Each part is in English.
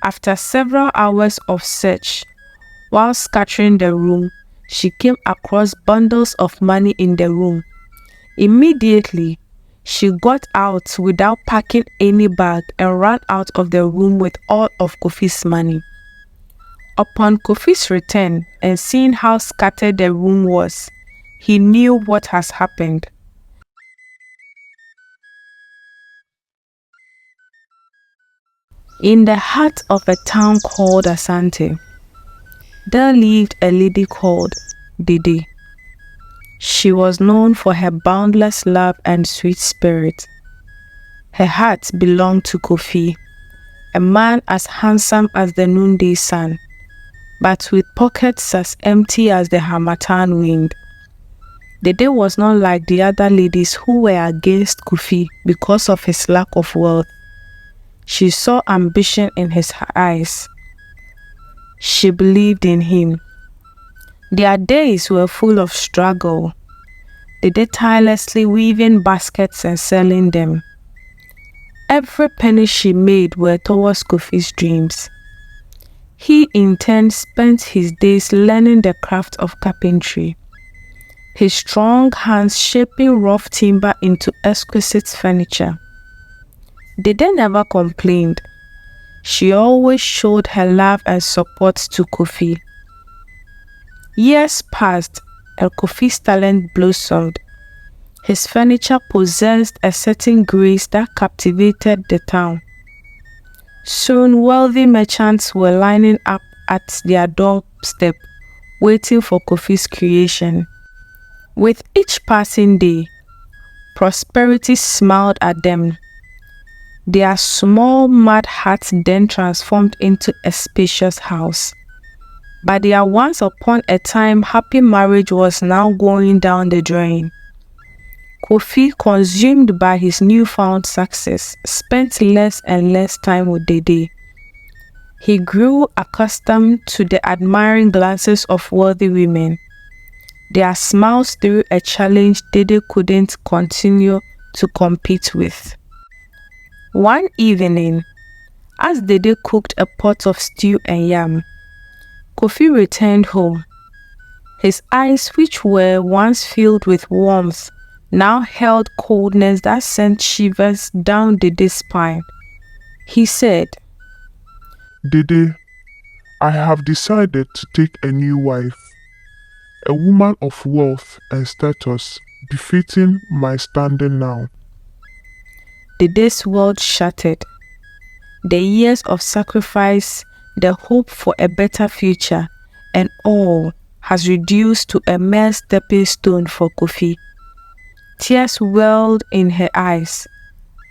After several hours of search, while scattering the room, she came across bundles of money in the room. Immediately, she got out without packing any bag and ran out of the room with all of Kofi's money. Upon Kofi's return and seeing how scattered the room was, he knew what has happened. In the heart of a town called Asante, there lived a lady called Didy. She was known for her boundless love and sweet spirit. Her heart belonged to Kofi, a man as handsome as the noonday sun, but with pockets as empty as the harmattan wind. Didy was not like the other ladies who were against Kofi because of his lack of wealth. She saw ambition in his eyes. She believed in him. Their days were full of struggle. Didy tirelessly weaving baskets and selling them. Every penny she made were towards Kofi's dreams. He in turn spent his days learning the craft of carpentry, his strong hands shaping rough timber into exquisite furniture. Didy never complained. She always showed her love and support to Kofi. Years passed and Kofi's talent blossomed. His furniture possessed a certain grace that captivated the town. Soon wealthy merchants were lining up at their doorstep, waiting for Kofi's creation. With each passing day, prosperity smiled at them. Their small mud hut then transformed into a spacious house. But their once upon a time happy marriage was now going down the drain. Kofi, consumed by his newfound success, spent less and less time with Didy. He grew accustomed to the admiring glances of wealthy women. Their smiles threw a challenge Didy couldn't continue to compete with. One evening, as Didy cooked a pot of stew and yam, Kofi returned home. His eyes, which were once filled with warmth, now held coldness that sent shivers down Didy's spine. He said, "Didy, I have decided to take a new wife, a woman of wealth and status befitting my standing now." Didy's world shattered. The years of sacrifice, the hope for a better future, and all has reduced to a mere stepping stone for Kofi. Tears welled in her eyes,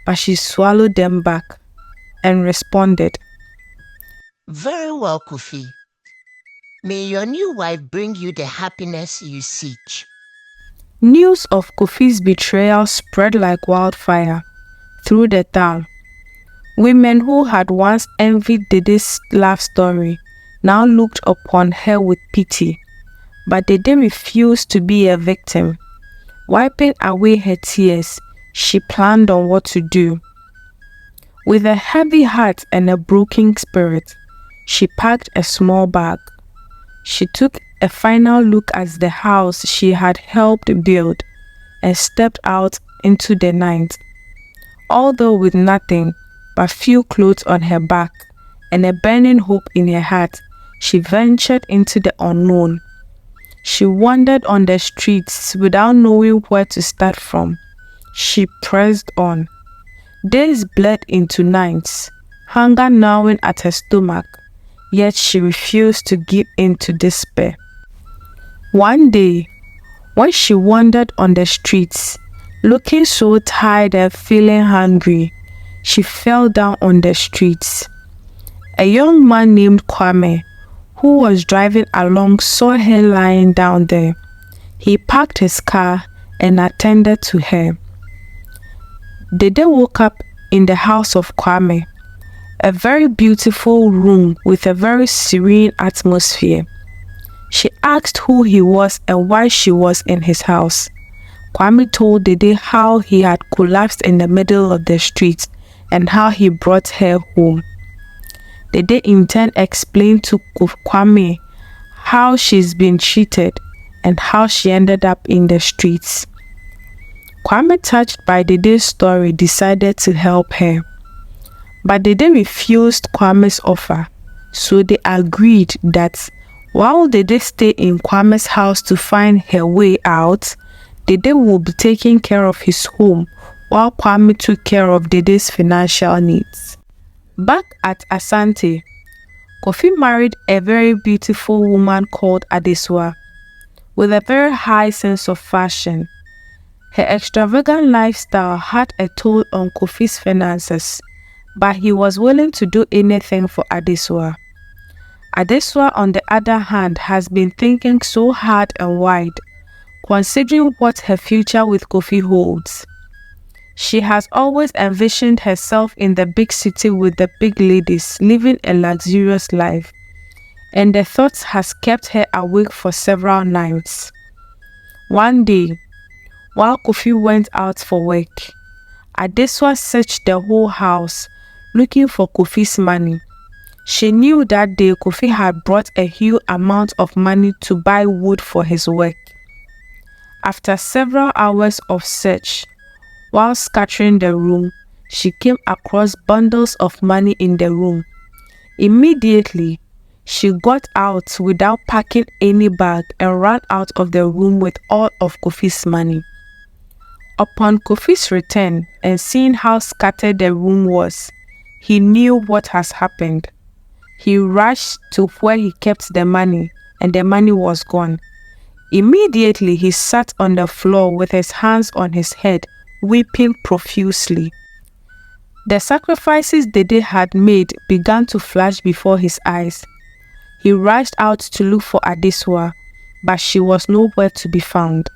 but she swallowed them back and responded, "Very well, Kofi. May your new wife bring you the happiness you seek." News of Kofi's betrayal spread like wildfire through the town. Women who had once envied Didy's love story now looked upon her with pity, but Didy refused to be a victim. Wiping away her tears, she planned on what to do. With a heavy heart and a broken spirit, she packed a small bag. She took a final look at the house she had helped build and stepped out into the night. Although with nothing but few clothes on her back and a burning hope in her heart, she ventured into the unknown. She wandered on the streets without knowing where to start from. She pressed on. Days bled into nights, hunger gnawing at her stomach, yet she refused to give in to despair. One day, when she wandered on the streets, looking so tired and feeling hungry, she fell down on the streets. A young man named Kwame, who was driving along, saw her lying down there. He parked his car and attended to her. Didy woke up in the house of Kwame, a very beautiful room with a very serene atmosphere. She asked who he was and why she was in his house. Kwame told Didy how he had collapsed in the middle of the street and how he brought her home. Dede in turn explained to Kwame how she's been cheated and how she ended up in the streets. Kwame, touched by Dede's story, decided to help her. But Dede refused Kwame's offer, so they agreed that while Dede stayed in Kwame's house to find her way out, Dede would be taking care of his home while Kwame took care of Dede's financial needs. Back at Asante, Kofi married a very beautiful woman called Adesua, with a very high sense of fashion. Her extravagant lifestyle had a toll on Kofi's finances, but he was willing to do anything for Adesua. Adesua, on the other hand, has been thinking so hard and wide, considering what her future with Kofi holds. She has always envisioned herself in the big city with the big ladies, living a luxurious life, and the thought has kept her awake for several nights. One day, while Kofi went out for work, Adesua searched the whole house, looking for Kofi's money. She knew that day Kofi had brought a huge amount of money to buy wood for his work. After several hours of search, while scattering the room, she came across bundles of money in the room. Immediately, she got out without packing any bag and ran out of the room with all of Kofi's money. Upon Kofi's return and seeing how scattered the room was, he knew what has happened. He rushed to where he kept the money, and the money was gone. Immediately, he sat on the floor with his hands on his head, weeping profusely. The sacrifices Dede had made began to flash before his eyes. He rushed out to look for Adesua, but she was nowhere to be found.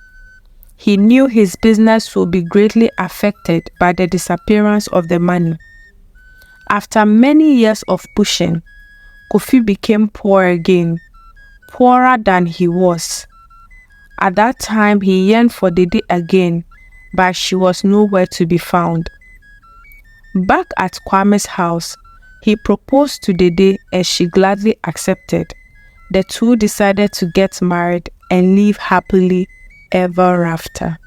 He knew his business would be greatly affected by the disappearance of the money. After many years of pushing, Kofi became poor again, poorer than he was. At that time, he yearned for Dede again, but she was nowhere to be found. Back at Kwame's house, he proposed to Dede and she gladly accepted. The two decided to get married and live happily ever after.